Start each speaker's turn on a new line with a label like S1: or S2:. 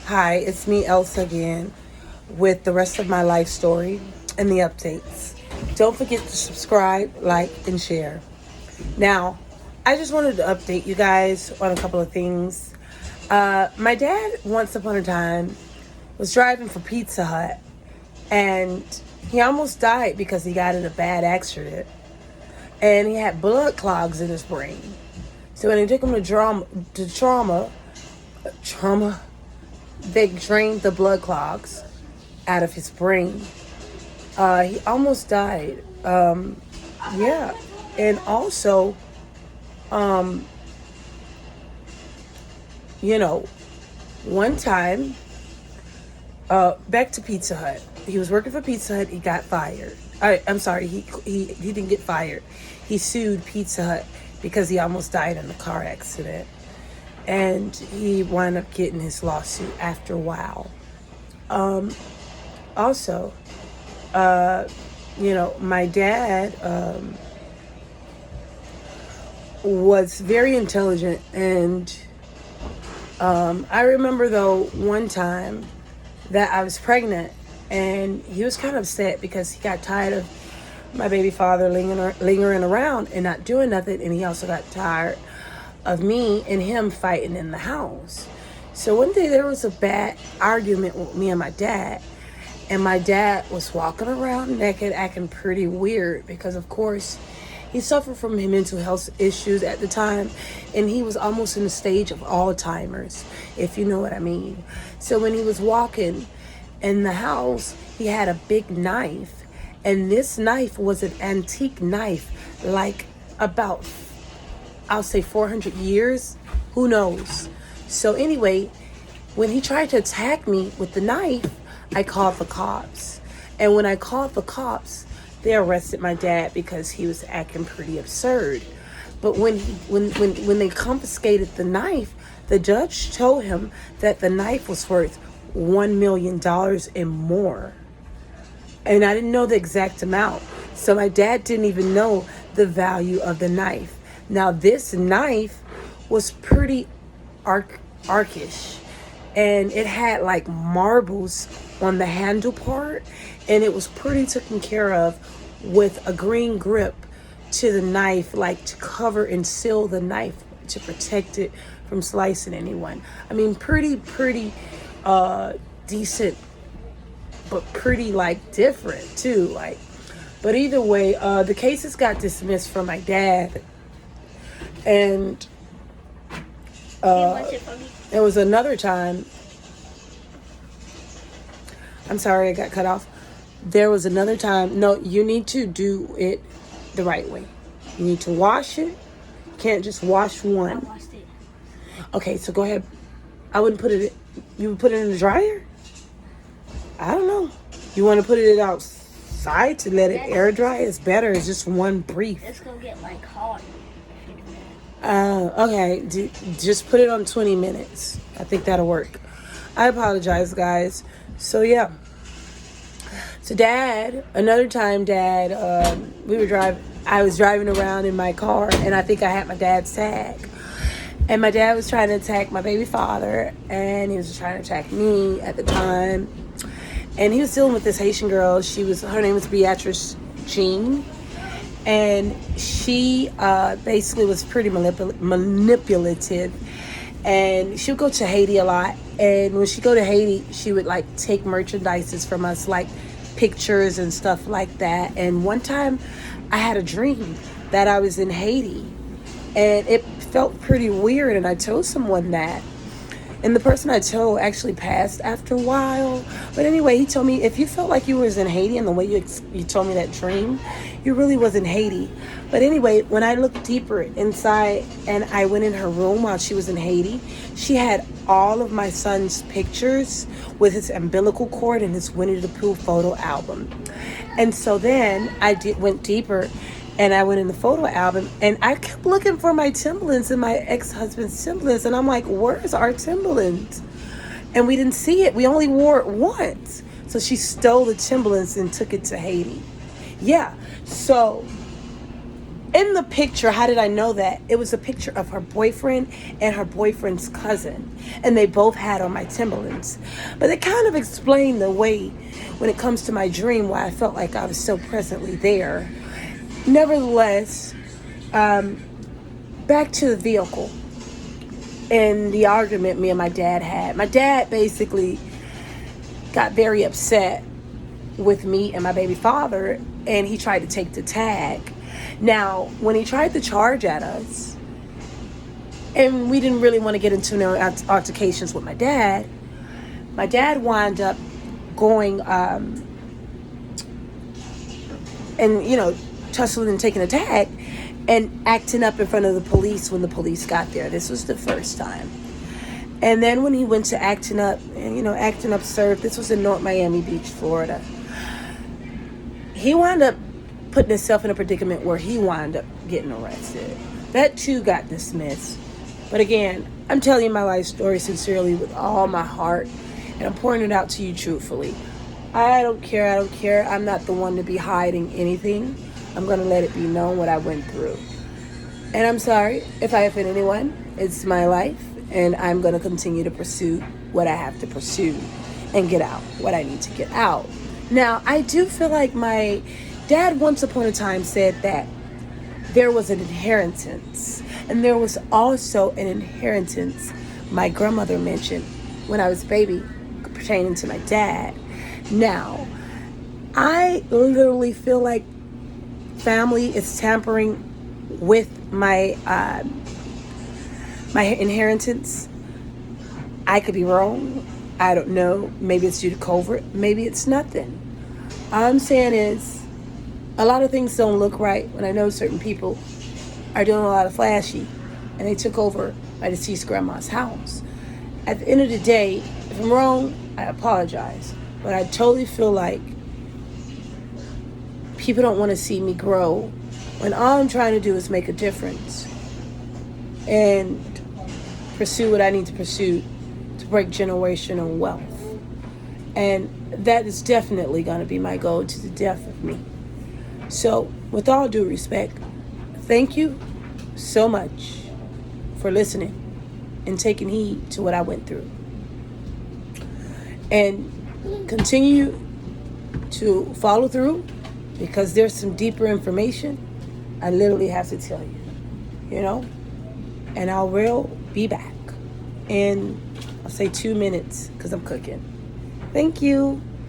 S1: Hi, it's me, Elsa, again, with the rest of my life story and the updates. Don't forget to subscribe, like, and share. Now, I just wanted to update you guys on a couple of things. My dad, once upon a time, was driving for Pizza Hut, and he almost died because he got in a bad accident, and he had blood clogs in his brain. So when they took him to trauma, they drained the blood clogs out of his brain. He almost died. Yeah. And also, um, you know, one time, back to Pizza Hut. He was working for Pizza Hut. He got fired. I'm sorry. He didn't get fired. He sued Pizza Hut because he almost died in a car accident, and he wound up getting his lawsuit after a while. Also, my dad was very intelligent, and I remember though one time that I was pregnant, and he was kind of upset because he got tired of my baby father lingering around and not doing nothing, and he also got tired of me and him fighting in the house. So one day there was a bad argument with me and my dad, and my dad was walking around naked, acting pretty weird because, of course, he suffered from mental health issues at the time, and he was almost in the stage of Alzheimer's, if you know what I mean. So when he was walking in the house, he had a big knife, and this knife was an antique knife, like about, I'll say 400 years, who knows. So anyway, when he tried to attack me with the knife, I called the cops. And when I called the cops, they arrested my dad because he was acting pretty absurd. But when they confiscated the knife, the judge told him that the knife was worth $1 million and more. And I didn't know the exact amount. So my dad didn't even know the value of the knife. Now this knife was pretty archish, and it had like marbles on the handle part, and it was pretty taken care of with a green grip to the knife, like to cover and seal the knife to protect it from slicing anyone. I mean, pretty decent, but pretty like different too. Like, but either way, the cases got dismissed from my dad, and there was another time. I'm sorry, I got cut off. There was another time. No, you need to do it the right way. You need to wash it. You can't just wash one.
S2: I washed it.
S1: Okay, so go ahead. I wouldn't put it. You would put it in the dryer? I don't know. You want to put it outside to let it air dry? It's better. It's just one brief.
S2: It's gonna get like hot.
S1: Okay. Just put it on 20 minutes. I think that'll work. I apologize, guys. So yeah. So another time, I was driving around in my car, and I think I had my dad's tag. And my dad was trying to attack my baby father, and he was trying to attack me at the time. And he was dealing with this Haitian girl. Her name was Beatrice Jean. And she basically was pretty manipulative. And she would go to Haiti a lot. And when she go to Haiti, she would like take merchandises from us, like pictures and stuff like that. And one time I had a dream that I was in Haiti, and it felt pretty weird. And I told someone that. And the person I told actually passed after a while. But anyway, he told me, if you felt like you was in Haiti and the way you told me that dream, you really was in Haiti. But anyway, when I looked deeper inside and I went in her room while she was in Haiti, she had all of my son's pictures with his umbilical cord and his Winnie the Pooh photo album. And so then went deeper, and I went in the photo album, and I kept looking for my Timberlands and my ex-husband's Timberlands, and I'm like, where's our Timberlands? And we didn't see it. We only wore it once. So she stole the Timberlands and took it to Haiti. Yeah. So In the picture, how did I know that? It was a picture of her boyfriend and her boyfriend's cousin, and they both had on my Timberlands. But it kind of explained the way, when it comes to my dream, why I felt like I was so presently there. Nevertheless, back to the vehicle and the argument me and my dad had. My dad basically got very upset with me and my baby father, and he tried to take the tag. Now, when he tried to charge at us, and we didn't really want to get into no altercations with my dad wound up going and, tussling and taking a tag and acting up in front of the police when the police got there. This was the first time. And then when he went to acting up, surf, this was in North Miami Beach, Florida. He wound up putting himself in a predicament where he wound up getting arrested. That too got dismissed. But again, I'm telling you my life story sincerely with all my heart, and I'm pouring it out to you truthfully. I don't care. I'm not the one to be hiding anything. I'm going to let it be known what I went through. And I'm sorry if I offend anyone. It's my life, and I'm going to continue to pursue what I have to pursue and get out what I need to get out. Now, I do feel like my dad once upon a time said that there was an inheritance, and there was also an inheritance my grandmother mentioned when I was a baby pertaining to my dad. Now, I literally feel like family is tampering with my my inheritance. I could be wrong. I don't know. Maybe it's due to covert. Maybe it's nothing. All I'm saying is a lot of things don't look right when I know certain people are doing a lot of flashy, and they took over my deceased grandma's house. At the end of the day, if I'm wrong, I apologize. But I totally feel like people don't want to see me grow when all I'm trying to do is make a difference and pursue what I need to pursue to break generational wealth. And that is definitely going to be my goal to the death of me. So, with all due respect, thank you so much for listening and taking heed to what I went through. And continue to follow through, because there's some deeper information I literally have to tell you, and I will be back in, I'll say 2 minutes, because I'm cooking. Thank you.